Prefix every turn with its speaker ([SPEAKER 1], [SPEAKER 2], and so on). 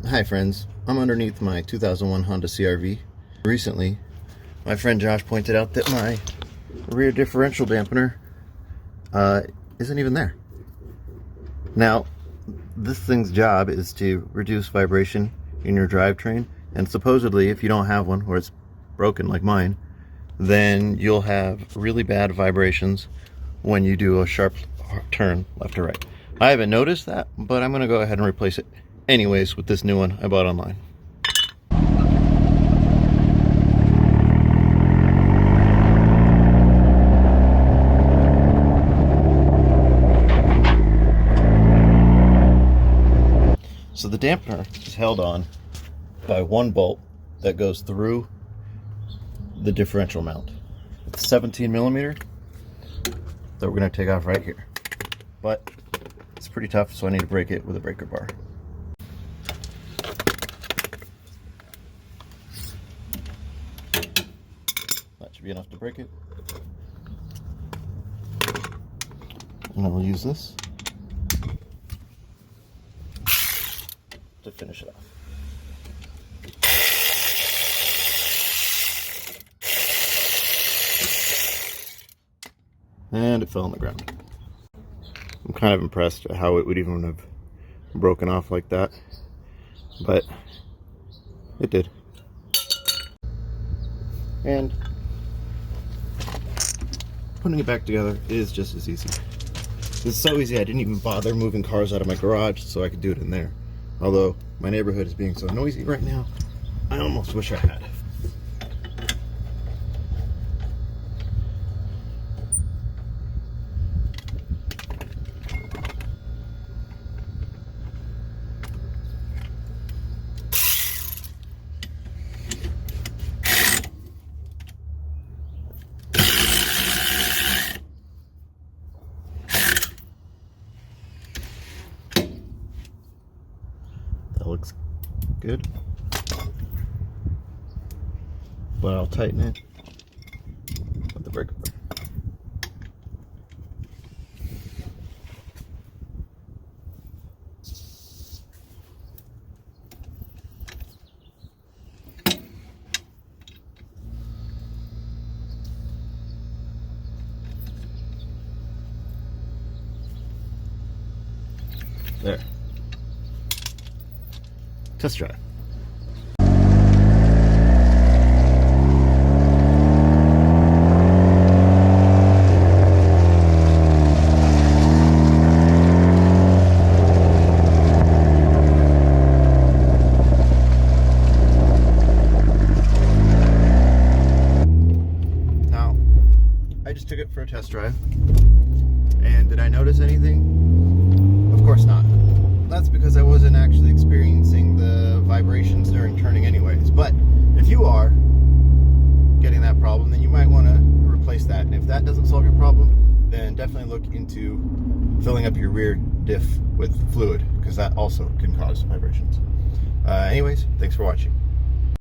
[SPEAKER 1] Hi friends, I'm underneath my 2001 Honda CR-V. Recently, my friend Josh pointed out that my rear differential dampener isn't even there. Now, this thing's job is to reduce vibration in your drivetrain, and supposedly if you don't have one or it's broken like mine, then you'll have really bad vibrations when you do a sharp turn left or right. I haven't noticed that, but I'm going to go ahead and replace it anyways with this new one I bought online. So the dampener is held on by one bolt that goes through the differential mount. It's 17 millimeter that we're going to take off right here. But it's pretty tough, so I need to break it with a breaker bar. That should be enough to break it. And I'll use this to finish it off. And it fell on the ground. I'm kind of impressed at how it would even have broken off like that, but it did. And putting it back together is just as easy. It's so easy I didn't even bother moving cars out of my garage so I could do it in there. Although my neighborhood is being so noisy right now, I almost wish I had. That looks good, but I'll tighten it with the breaker bar. There. Test drive. Now, I just took it for a test drive, and did I notice anything? Of course not. That's because I wasn't actually experiencing the vibrations during turning anyways. But if you are getting that problem, then you might want to replace that. And if that doesn't solve your problem, then definitely look into filling up your rear diff with fluid, because that also can cause vibrations. Anyways, thanks for watching.